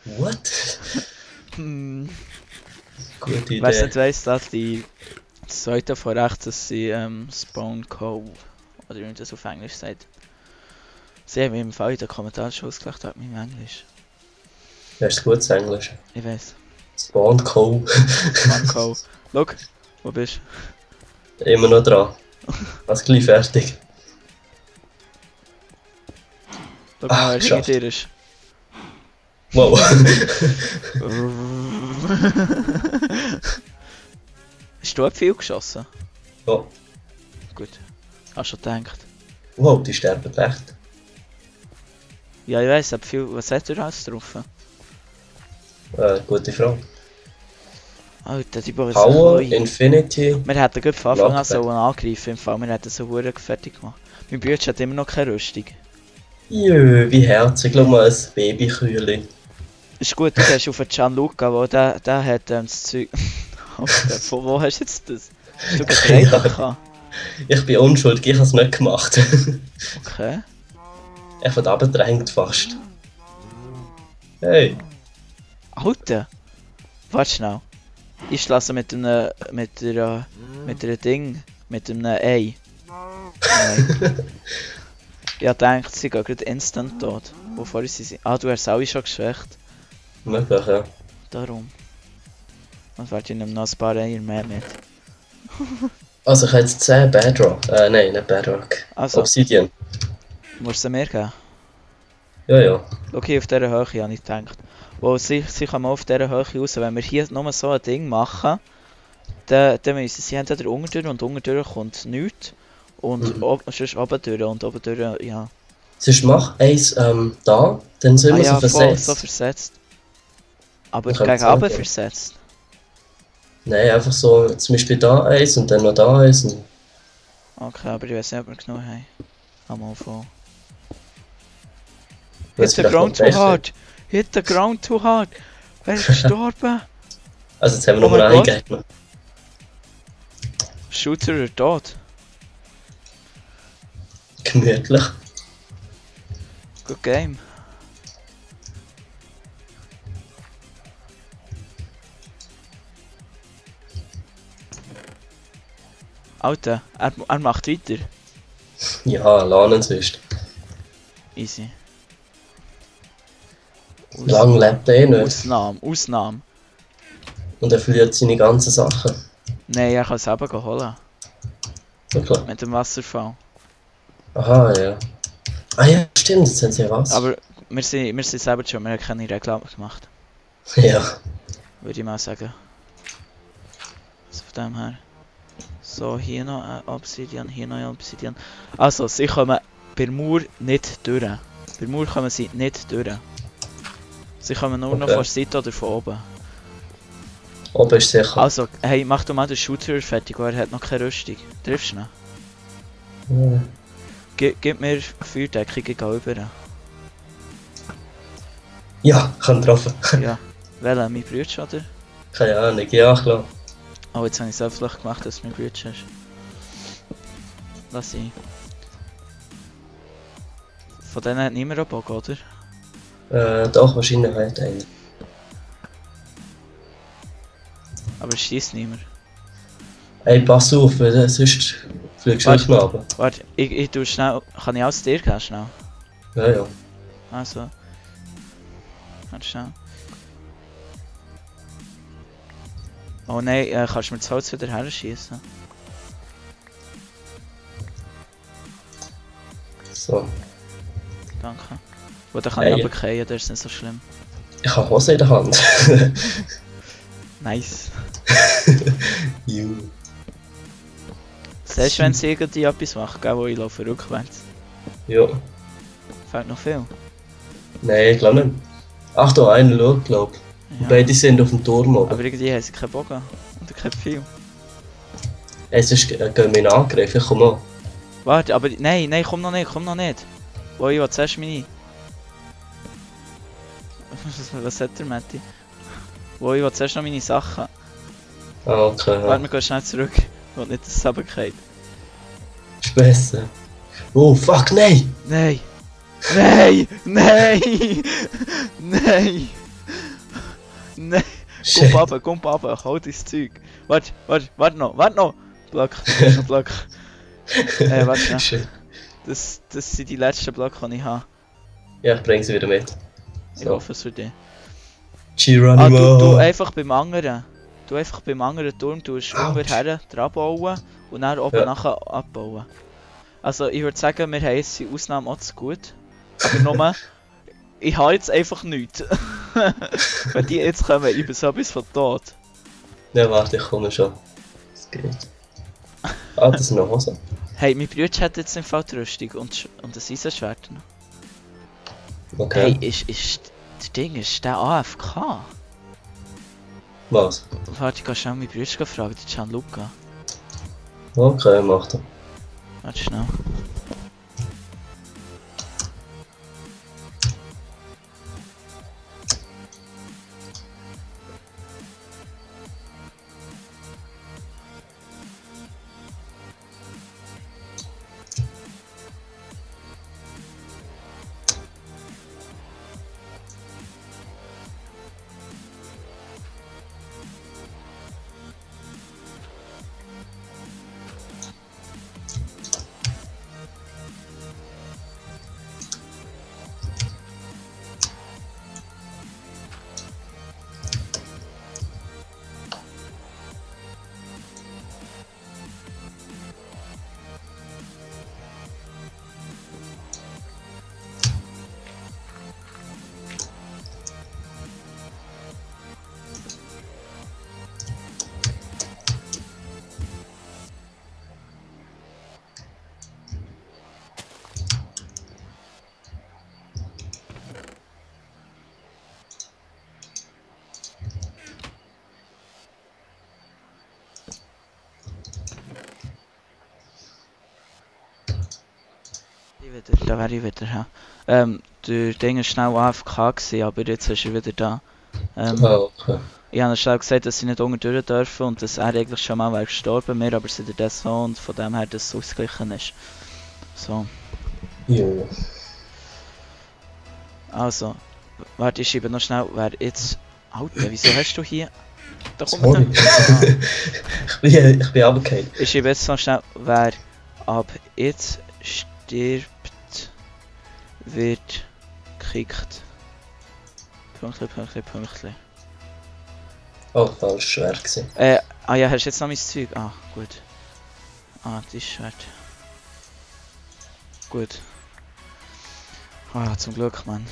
What? Hm. Gute Wer es Idee. nicht weiss, dass die zweite von rechts, dass sie Spawn Cove, oder wie man das auf Englisch sagt. Sie haben mir im Fall in den Kommentaren schon ausgelacht, hat mit meinem Englisch. Das ist gutes Englisch. Ich weiss. Spawn Cove. Spawn Cove. Schau, wo bist Immer noch dran. Was gleich fertig. du? Schau mal, wer hinter geschafft. dir ist. Wow. Hast du viel geschossen? Oh. Gut. Hast du schon gedacht? Wow, die sterben echt. Ja, ich weiss, hab viel. Was hat er alles drauf? Gute Frage. Alter, die bauen Power, jetzt Infinity. wir hätten gut von Anfang an Lockback. sollen angreifen im Fall, wir hätten so verdammt fertig gemacht. Mein Bruder hat immer noch keine Rüstung. Jö, wie herzig. Schau mal, ein Babykühli. Ist gut, du gehst auf den Gianluca, wo der hat das Zeug... Alter, von wo hast du jetzt das? Hast du gedreht gehabt? Ich bin unschuldig, ich habe es nicht gemacht. Okay. Ich wurde abgedrängt fast. Hey. Alter! Warte schnell. Ich lasse mit einer Ding, mit einem Ei. Nein. Ich dachte, sie gehen gerade instant tot. Wovor ist sie? Ah, du hast alle schon geschwächt. Möglich, ja. Darum. Und warte, ich nehme noch ein paar Eier mehr mit. Also ich habe jetzt 10 Bedrock. Nein, nicht Bedrock. Also, Obsidian. musst du mir geben? Ja, ja. Schau hier auf dieser Höhe, habe ich gedacht. Wo sie kommen auf dieser Höhe raus. Wenn wir hier nur so ein Ding machen, dann müssen sie entweder unten und unten kommt nichts. Und sonst oben durch und oben durch, ja. Sonst mach eins da, dann sind wir ja, so voll, versetzt. so versetzt. Aber Wir können gegen zwei oben gehen. versetzt. Nein, einfach so, zum Beispiel da eins und dann noch da eins. Und Okay, aber ich weiß nicht, ob wir genug haben. Einmal voll. jetzt Hit the vielleicht ground noch too besser. hard! Hit the ground too hard! Wer ist gestorben? Also jetzt haben wir Oh noch mein einen Gott. Gegner. Shooter oder tot? Gemütlich. Good game. Alter, er macht weiter. Ja, lernen sonst. Easy. Lang lebt er eh nicht. Ausnahme. Und er verliert seine ganzen Sachen. Nein, er kann es selber holen. Wirklich. Mit dem Wasserfall. Aha, ja. Ah ja, stimmt, jetzt haben sie ja was. Aber wir sind selber schon, wir haben keine Reklame gemacht. Ja. Würde ich mal sagen. Also von dem her. So, hier noch ein Obsidian, hier noch ein Obsidian. Also, sie kommen bei Mauer nicht durch. Bei Mauer kommen sie nicht durch. Sie kommen nur noch Okay. von der Seite oder von oben. Oben ist sicher. Also, hey, mach doch mal den Shooter fertig, weil er hat noch keine Rüstung. Triffst du ihn? Ja. Gib mir Feuerdeckung, ich gehe rüber. Ja, kann getroffen. Ja. Welcher? Mein Bruder, oder? Keine Ahnung, ja klar. Oh, jetzt habe ich es selbst gemacht, dass du mein Bruder hast. Lass ihn. Von denen hat niemand einen Bock, oder? Doch, wahrscheinlich halt einer. Aber es schießt niemand. Ey, pass auf, weil sonst fliegst du Warte. nicht mehr runter. Warte, ich tue schnell. Kann ich alles dir geben, schnell? Ja, ja. Also. Warte schnell. Oh nein, kannst du mir das Holz wieder her schießen? So. Danke. Wo dann kann Hey. ich runterfallen, das ist nicht so schlimm. Ich habe Hose in der Hand. Nice. Juh. Siehst du, wenn sie irgendwie etwas macht, gell, wo ich laufe rückwärts? Ja. Fehlt noch viel. Nein, ich glaube nicht. Ach, da einer schaut, glaube ich. Ja. Beide sind auf dem Turm oben. Aber irgendwie haben sie keinen Bogen. Und kein Pfeil. Ey, sonst gehen wir in Angriff, ich komme an. Warte, aber nein, komm noch nicht. Wo ich zuerst meine... Was hat der Matti? Wo ich zuerst noch meine Sachen... Ah, okay. Ja. Warte, wir gehen schnell zurück. Ich will nicht, dass es runterfällt. Ist besser. Oh, fuck, nein! Nein! Nein! Nein! Nein! Nein! Shit. Komm runter, hol dein Zeug. Warte noch! Block, du hast noch Block. Warte schnell. Shit. Das sind die letzten Blöcke, die ich habe. Ja, ich bring sie wieder mit. Ich hoffe es für dich. Geronimo. Du einfach beim anderen. Du einfach beim anderen Turm tust Autsch. umher dran bauen und dann oben Ja. nachher abbauen. Also ich würde sagen, wir haben jetzt die Ausnahme auch zu gut. Aber nur, ich habe jetzt einfach nichts. Wenn die jetzt kommen, ich bin so etwas von tot. Ja, warte, ich komme schon. Das geht. Ah, das sind noch Hosen. Hey, mein Bruder hat jetzt im Fall die Rüstung und das Eisenschwert noch. Okay. Hey, ist das Ding, ist der AFK? Was? Warte, ich kann schnell meinen Bruder fragen, die Gianluca. Okay, mach das. Warte schnell. Da wäre ich wieder, ja. Der Ding war schnell AFK gewesen, aber jetzt ist er wieder da. Ah, okay. Ich habe schnell gesagt, dass sie nicht unten durch dürfen und dass er eigentlich schon mal wäre gestorben wäre, aber sie das so und von dem her, dass es ausgeglichen ist. So. Jo. Also, warte, ich schreibe noch schnell, wer jetzt... Alter, wieso hast du hier... Da kommt Sorry. Ich bin runtergefallen. Ich schreibe jetzt noch schnell, wer ab jetzt stirbt, wird gekickt. Pünktli. Oh, falsch, schwer gewesen. Ah ja, hast du jetzt noch mein Zeug? Ah, gut. Ah, das ist Schwert. Gut. Ah, zum Glück, Mann.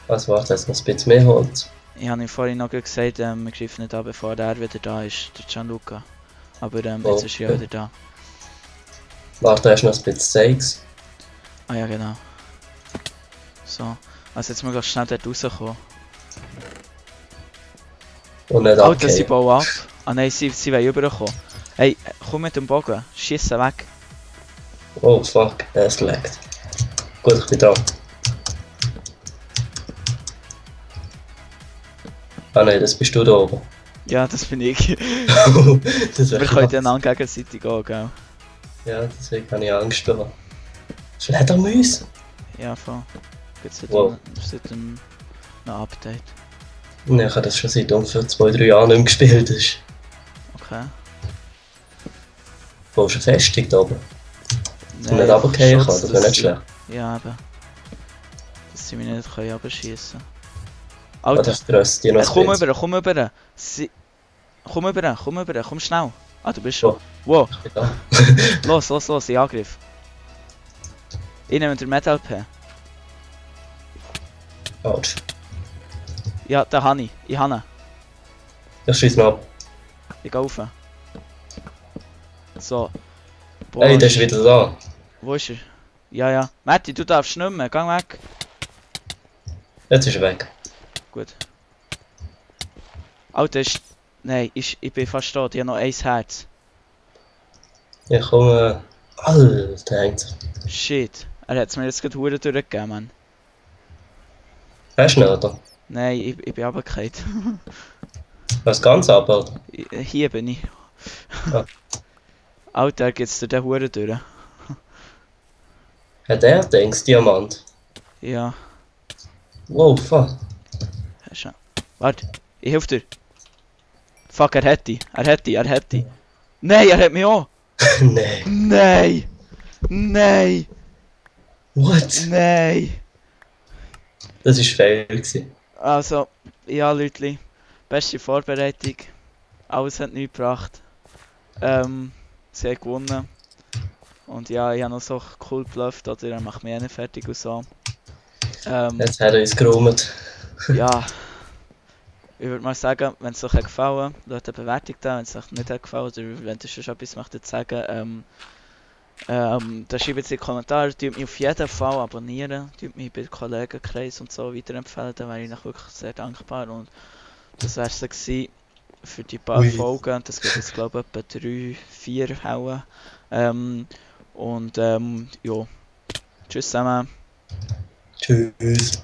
Also warte, jetzt noch ein bisschen mehr Holz. Ich habe ihm vorhin noch gesagt, wir greifen nicht an, bevor er wieder da ist, der Gianluca. Aber jetzt ist er ja wieder da. Warte, hast du noch ein bisschen Steaks? Ah ja, genau. So, also jetzt mal schnell dort rauskommen. Und nicht Alter, sie abgehen. bauen ab. Ah nein, sie wollen rüberkommen. Hey, komm mit dem Bogen, schiessen weg. Oh fuck, es laggt. Gut, ich bin da. Ah nein, das bist du da oben. Ja, das bin ich. Das Wir können einander gegenseitig gehen, gell? Ja, deswegen habe ich Angst davor. Fledermäuse? Ja, voll. Jetzt Wow. seit einem Update. Ich habe das schon seit ungefähr 2-3 Jahren nicht mehr gespielt. Das ist Okay. voll schon Festung da oben. Und Nein, nicht runterfallen kann, Schutz, das wäre nicht schlecht. Ja, eben. Dass sie mich nicht können abschießen. Ah, Alter, das grösst die noch ein komm bisschen. rüber, komm rüber. Komm rüber, komm schnell. Ah, du bist schon. Wow, Ich bin da. los, in Angriff. Ich nehme den Metal P. Autsch. Ja, den habe ich. Ich habe ihn. Ich schieße ihn ab. Ich gehe rauf. So. Boah, Hey, der ist wieder da. Wo ist er? Ja. Matti, du darfst nicht mehr. Geh weg. Jetzt ist er weg. Gut. Alter, ist... Nein, ich bin fast tot. Ich habe noch ein Herz. Ich komme. Alter, hängt sich. Shit. Er hat es mir jetzt gerade Huren durchgegeben, Mann. Hast du ihn, oder? Nein, ich bin runtergefallen. Was ganz ab, oder? Hier bin ich. Ah. Alter, geht's dir den Huren durch? Hat er Dings, Diamant? Ja, Wow, fuck. hast du. Warte, ich helfe dir. Fuck, er hätte. Er hätte. Nein, er hat mich auch. Nein. Nein! Nein! What? Nein! Das war fail gewesen. Also, ja, Leute, beste Vorbereitung. Alles hat nichts gebracht. Sie haben gewonnen. Und ja, ich habe noch so cool geblufft, oder er macht mich eh nicht fertig und so. Jetzt hat er uns geräumt. Ja, ich würde mal sagen, wenn es euch gefallen hat, lasst eine Bewertung da. Wenn es euch nicht hat gefallen oder wenn ihr schon etwas möchtet sagen, dann schreibt es in die Kommentare. Tut mich auf jeden Fall abonnieren. Tut mich bei Kollegenkreis und so weiterempfehlen. Da wäre ich euch wirklich sehr dankbar. Und das wäre es gewesen für die paar Ui. Folgen. Das geht jetzt, glaube ich, etwa 3, 4 Hauen. Ja, tschüss zusammen. Tschüss.